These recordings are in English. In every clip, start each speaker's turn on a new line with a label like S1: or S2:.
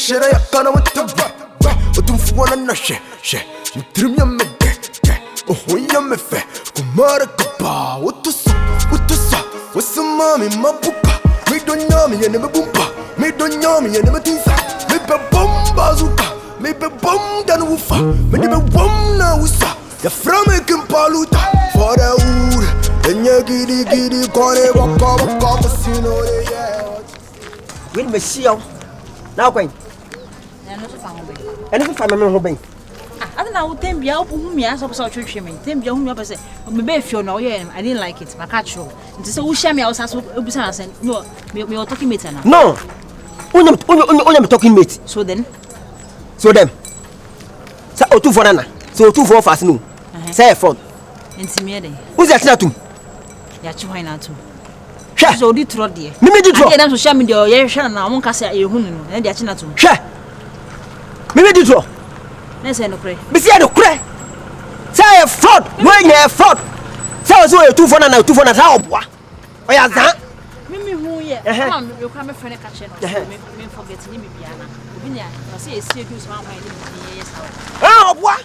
S1: shit I can't with the Otumfour Nana she trim your me oh when you me fe kumara kapa what to what's some mommy my pupa me don't know me and never boompa me don't know me and never tinsa me be bomba zuka me be bom dan ufa me be bom na usa ya from me kimpaluta for the wood and you giddy kore waka casino yeah
S2: Win me see you now going and if I remember home
S3: I don't know, Tembia, whom you asked about treatment. Tembia, whom you say, maybe if you know, I didn't like it, my catch roll. And so, who share me out as and no, we are talking mate now.
S2: No, only talking mate.
S3: So then,
S2: so them. So, Otumfour Nana, so 2 4 fast no. Say a fraud.
S3: And Simiade.
S2: Who's that not to?
S3: Yachuina too.
S2: So,
S3: did throw dear.
S2: Mimi did throw
S3: them to share me your year, and I won't cast a hun and the Achina too.
S2: Share. Mimi did throw.
S3: Let's say no cray.
S2: Miss Yado cray. Say a fraud. When you're a fraud. Say I saw 2 4 Nana, 2 4 Nana. Oh, yeah, that.
S3: Mimi, who ye? Come, you come a friend catching. Me forgetting me, Biana. I say, see you use my mind.
S2: Oh, what?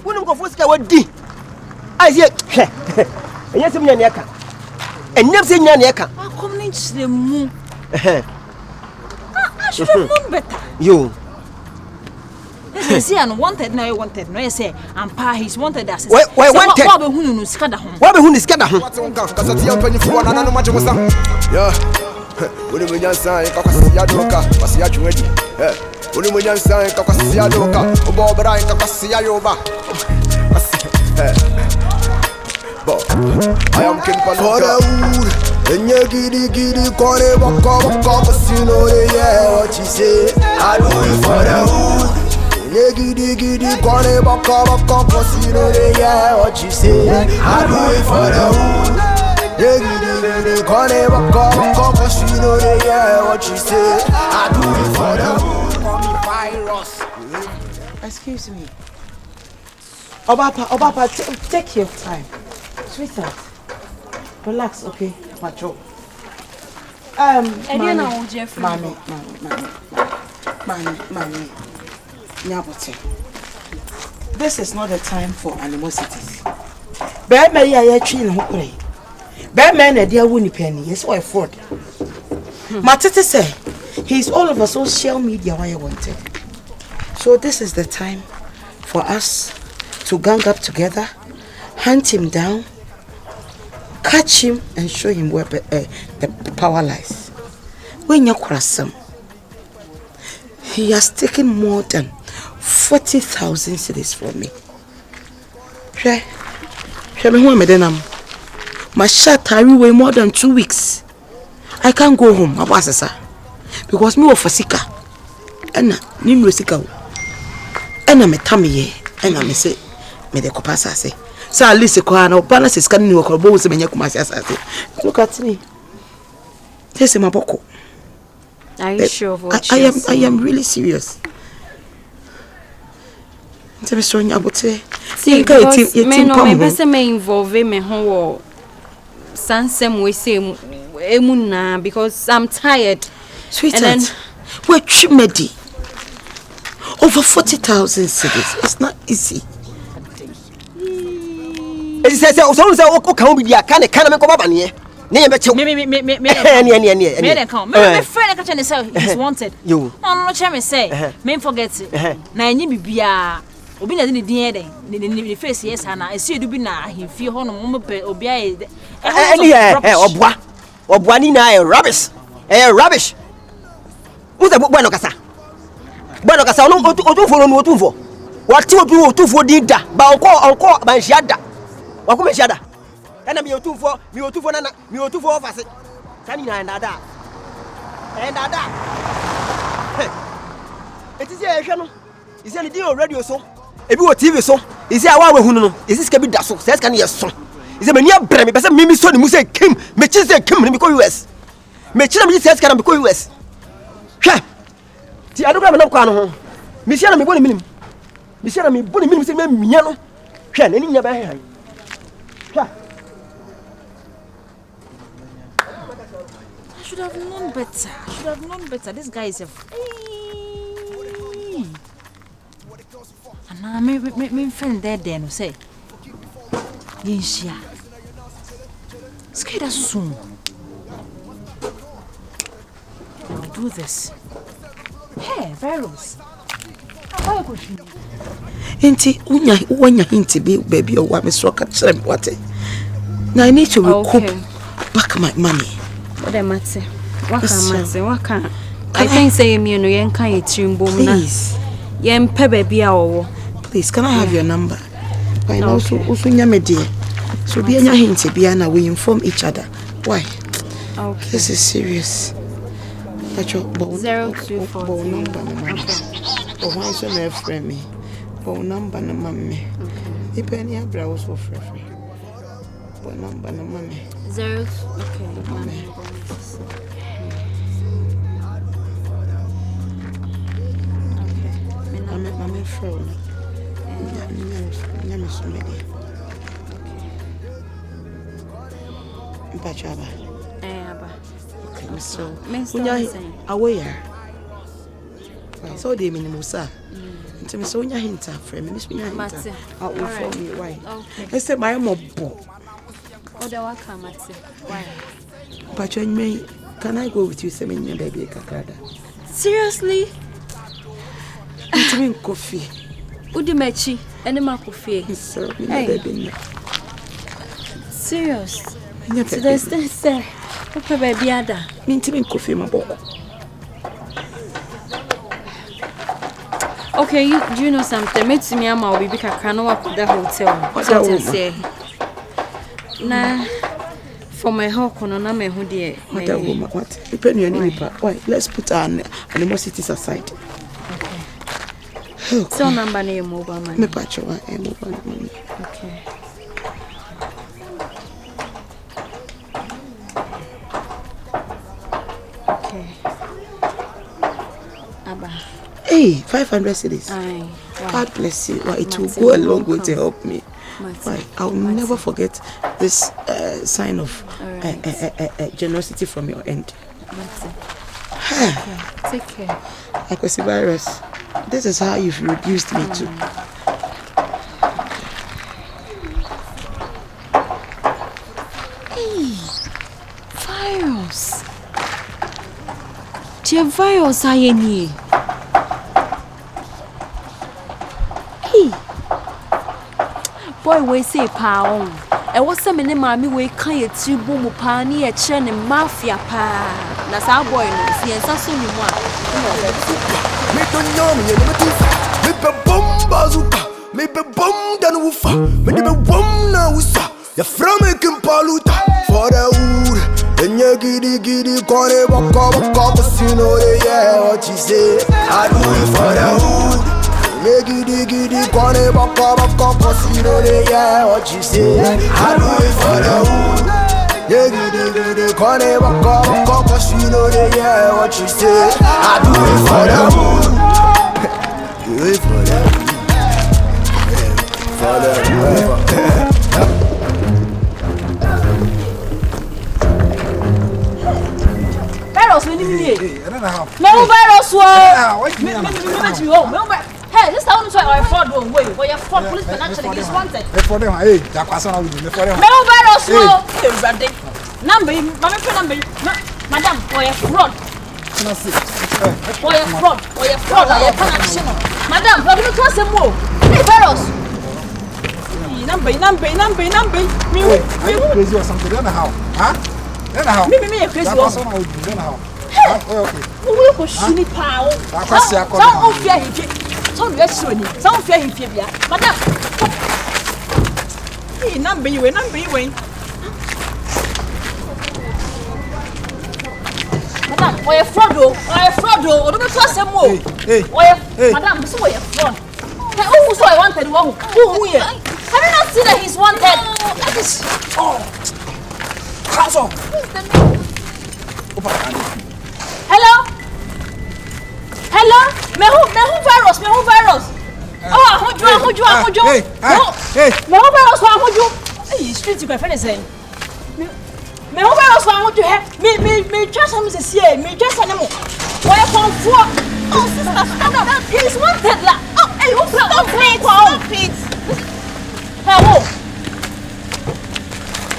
S2: When you go for what D? I say, yes, I'm Yaka. And never say Yaka.
S3: I'll come into the moon. I should have known better.
S2: You
S3: see, unwanted, no, wanted. No, I say, and Pa, he's wanted as
S2: why wanted?
S3: Who is scattered home?
S2: What who is scattered home?
S1: What's on because I see up when you no matter what's up. Yeah. When you sign, Kakasiadoka, Pasiatu ready. When you sign, Kakasiadoka, Obobra, Kakasia Yoba. I am King for the wood. And you giddy, corner, waka, casino, yeah, what you say. I do it for the wood. You giddy, corner, waka, casino, yeah, what you say. I do it for the wood. You giddy, corner, waka, casino, yeah, what you say. I do it for the wood. Call me virus.
S4: Excuse me. Obapa, take your time. Sweetheart, relax, okay? Macho.
S3: Mommy.
S4: Nyabote. This is not the time for animosities. Bear may I train who play. Bear man a dear winnie penny, yes, or a fraud. Matete say he's all over social media why I wanted. So this is the time for us to gang up together, hunt him down, catch him and show him where the power lies. When you cross him, he has taken more than 40,000 cedis from me. My shot I away more than 2 weeks. I can't go home, because me for sika. And I'm sika. And I'm a tummy, and I'm say, me the copasa say. So at least a corner balance is coming to a bones and look at me. This is my boko.
S3: Are you sure of what
S4: I am really serious. I'm showing you about it.
S5: See, because me person may involve me whole sansem we say emuna because I'm tired.
S4: Sweetheart, we're chimedi. Over 40,000 cities. It's not easy.
S2: It says, "Oh, so come with your can come up here." Me
S3: come. My friend catch and say he's wanted.
S2: You.
S3: No, me say. Me forget it. Na nyi bibia. Obi na dey dey dey. The face yes na. E see do bi na he fie ho no mo pe obi aye.
S2: Obwa ni na rubbish. Rubbish. Who's the bueno kasa? Bueno kasa no Otumfour. What you do Otumfour did da. Ba onko ban shiada. Wakome shiada. Kana mi Otumfour Nana, mi Otumfour fase. Tani na ndada. Ndada. Eti se ehwe no. Isi ani di radio so. Ebi wo TV so. Isi awa we hunu no. Isi sika bi da so. Se sika ne yeso. Isi mani abre me pese mimi so ni mu se kim. Me chi se kim ni ko US. Me chi na me se sika na me ko US. Hwe. Ti adokra me na kwa no ho. Me sia na me boni minim. Me sia na me boni minim se me minya no. Hwe na ni nya ba he han.
S3: should have known better. This guy is a and now me friend there no say. Yinshia. Scared us soon. I'll do this. Hey, virus. How could you?
S4: Inti unya inti baby or what me so catch them what? Now I need to recoup back my money.
S5: What am I say? What can I think say me no yen kan yetrim bom na. Yen pe baby awo.
S4: Please, can I have your number? I know also nya me dear. So be anya hint be na we inform each other. Why?
S5: Okay.
S4: This is serious. But your
S5: 0244
S4: number no man. Oh, why so na friend me? Oh, number no mommy. Okay. If any abra was for free. Oh, number no mommy.
S5: 0 okay. Mommy.
S4: Mommy phone. Nyame so me dey. Mpachaba.
S5: Aba.
S4: Okay, so.
S5: Unya
S4: aware. So they minimum sir. Until me so unya hinta friend. Me unya hinta. I'll inform you why. Okay. I said my mom.
S5: Oda waka mate. Why?
S4: But me, can I go with you send me baby kakrada?
S5: Seriously?
S4: Until me coffee.
S5: Udi mechi ene ma coffee.
S4: So me baby.
S5: Serious? So there's this okay baby ada.
S4: Me until me coffee my boko.
S5: Okay, do you know something? Me to me ama obi bi kakra no wa the hotel. Something say. Na for my hawk on na me hu de.
S4: What? Depend on any part. Why? Let's put our animosities aside.
S5: Okay. So number na mobile money.
S4: Me patch one mobile money.
S5: Okay. Okay. Aba.
S4: Hey, 500 cedis.
S5: Aye.
S4: God bless you. Well, it will go a long way to help me. Right. I'll never forget this sign of generosity from your end.
S5: Take care.
S4: Accusations. This is how you've reduced me to.
S5: Hey, virus. Dear virus, I need. Boy, we say pound. I was some in mammy way can you two boom pani a chen and mafia pa. That's our boy, yes, that's only one.
S1: Me don't know me, me be bomb bazooka, me be bomb dan woofa, me be bomb na wusa. Ya from me kimpaluta for the wood. And you giddy, corner waka, you know yeah what you say. I do it for the wood. Me giddy, corner waka, you know yeah what you say. I do it for the wood. Yeah, giddy, corner waka, you know yeah what you say. I do it for the wood. Do it for the wood. For the wood.
S3: virus. Hey, this town is why fraud don't wait. Why you fraud police financially is wanted.
S6: For them, hey, that person will do. For them.
S3: No virus. Number, madam, why fraud? Why fraud? I can't action. Madam, but you can't say more. Hey, virus. Number. Me.
S6: Crazy or something? Then how? Huh? Then how?
S3: Me crazy.
S6: That person will do. Then how? Okay.
S3: We go shini power. Some of fear him. Some you shoni. Some fear him fear. Madam. Hey, number you. Madam, why fraud? O don't trust them more.
S6: Hey.
S3: Madam, this why fraud. Hey, who so I wanted one? Who here? Have you not seen that he's wanted? That is
S6: Cancel.
S3: Hello? Me who virus? Oh, ahojo. Hey. Me who virus? Ahojo. Hey, street you can find say. Me Me who else want to have me just some say me just animal. Why Otumfour? Oh sister, stop that. He's wanted la. Oh, hey, who stop it? Hello.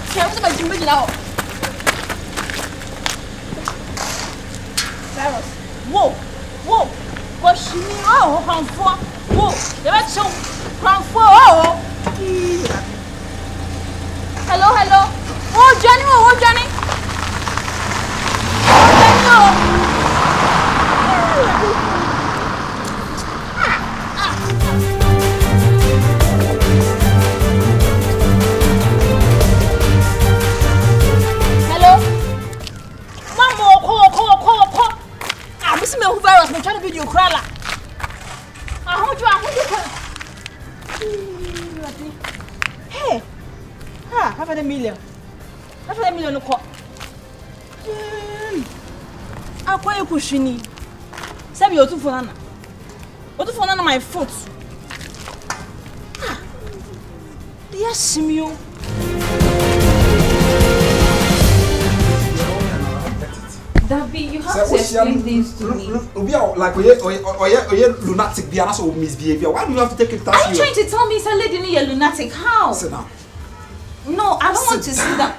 S3: Can we make you now? Whoa. What's she mean? Oh, Otumfour. Whoa. The red show. Otumfour. Oh. Hello. Oh, Johnny. Hello. Mama, call. I'm missing my virus. I'm trying to video call. I hold you. Hey. Half a million. No call. I call you pushing. Say you Otumfour Nana. Otumfour Nana my foot. Yes, Simio.
S5: Dabi, you have to explain things to me.
S6: Like, lunatic, be an asshole misbehavior. Why do you have to take it that
S5: Are you trying to tell me it's a lady you're lunatic? How?
S6: Sit down.
S5: No, I don't want to sit down.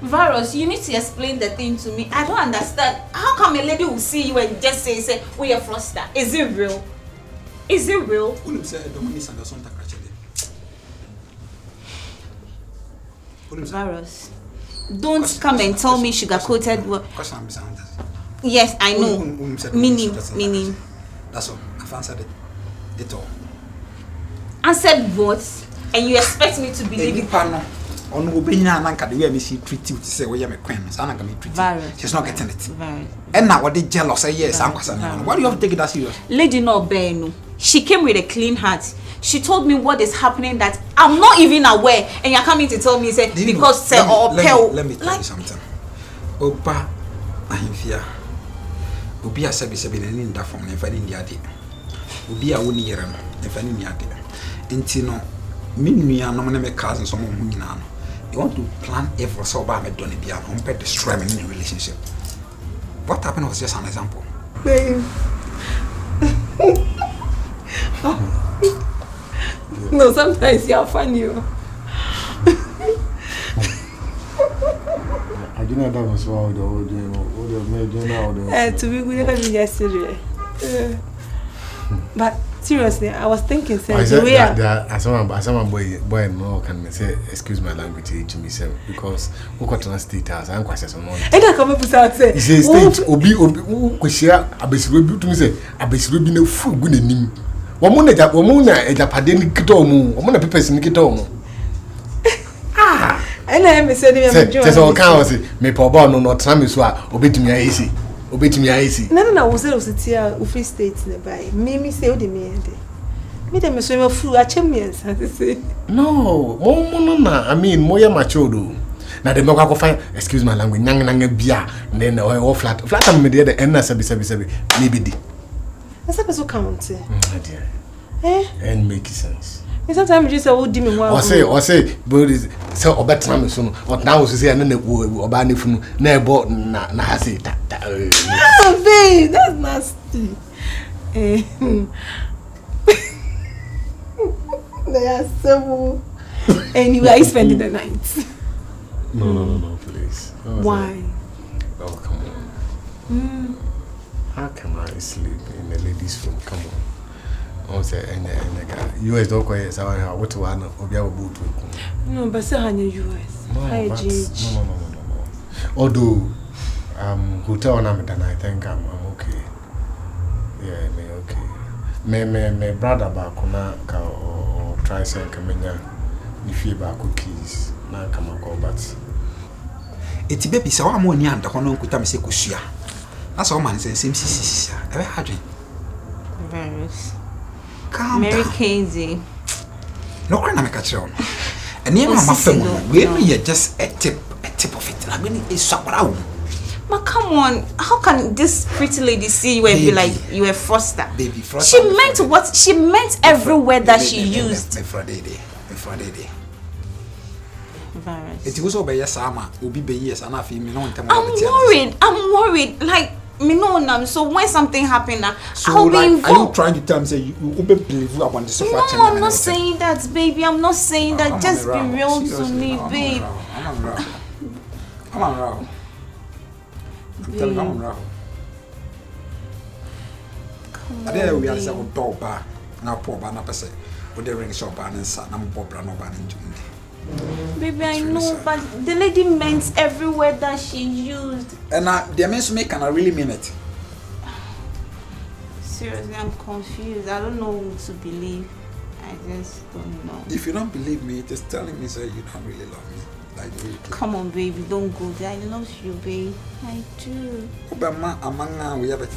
S5: Virus, you need to explain the thing to me. I don't understand. How come a lady will see you and just say, we are froster? Is it real? Virus, don't come and tell me sugar-coated word. Yes, I know. Meaning.
S6: That's all. I've answered it. It's all.
S5: Answered what? And you expect me to believe it?
S6: On Ubina and Anka, the way she treat you to say, we are a queen. She's not getting it. And now what they jealous say, yes, Uncle. Why do you have to take it as serious?
S5: Lady no Beno. She came with a clean heart. She told me what is happening that I'm not even aware. And you're coming to tell me, say, because say,
S6: let me tell you something. Opa, I'm here. Ubi a sabi in that form, if I didn't yard it. Ubi a wooden year, if I didn't yard it. Intino, me and no one cousins, someone who you want to plan every so bad, don't be a compared to struggling in a relationship. What happened was just an example.
S4: Babe. No, sometimes you're funny.
S7: I do not have a swallow the old day.
S4: To be good, never be yesterday. But seriously, I was thinking,
S7: I said that someone boy no can say excuse my language to me, sir, because who got to state as I'm quite as a month.
S4: And I come up with out say,
S7: he says, state obi who share a basic to me say, a basic will be no full good in him. Womuna a Japadini Kitomu, Womuna Pipes in Kitomu.
S4: And I am saying,
S7: there's all counts, may poor no not Samiswa, obey me easy.
S4: No, was it here, Free States nearby. Mimi say, the me. Me, them swim a fool at champions, as they say.
S7: No, Mona, I mean, Moya Machodo. Now the Moka fine, excuse my language, Nang Bia, then all flat me there, the end, Sabi, maybe.
S4: That's a person count.
S7: And make sense.
S4: Sometimes you say, oh, Dimmy,
S7: or say, but is so or better soon, or now to say, and then or banning from neighbor, Nasi.
S4: Babe, that's nasty. They are so. Anyway, I spending the night.
S7: No, please.
S4: Why?
S7: Oh, come on. How can I sleep in the ladies' room? Come on. US don't call it. What to one of your boot?
S4: No, but say US.
S7: No. Although hotel and I think I'm okay. Yeah, me okay. Me brother back or try saying Kamenya if you back cookies. Now come on, go but
S6: it's baby, so I'm only under Hono Kutamse Kushia. That's all man says, same sister. Ever had it?
S5: Various.
S6: Mary
S5: Casey.
S6: No, I'm not catching on. And near my family, we're just a tip of it. I mean, it's so proud.
S5: But come on, how can this pretty lady see you and be like you a foster?
S6: Baby, foster.
S5: She meant what she meant every word that she used.
S6: Friday.
S5: Virus.
S6: It was over yes, Sama, will be yes, and I feel me no time.
S3: I'm worried. Like, me no, so when something happen,
S6: so
S3: I'll
S6: like,
S3: be involved.
S6: are you trying to tell me say you believe you want the sofa?
S3: No, I'm not saying that, baby. I'm not saying that. Just be real to me, babe.
S6: I'm around. I'm telling you, I'm around. I didn't realize I would dog bar. Now poor bar, not per se. With the ring shop and son, I'm poor brand no ban in
S3: Baby, I know, but the lady meant every word that she used.
S6: And the means to make, can I really mean it?
S3: Seriously, I'm confused. I don't know who to believe. I just don't know.
S6: If you don't believe me, just telling me that you don't really love me. Like you.
S3: Come on, baby, don't go there. I love you, babe. I do.
S6: Obama, among we have a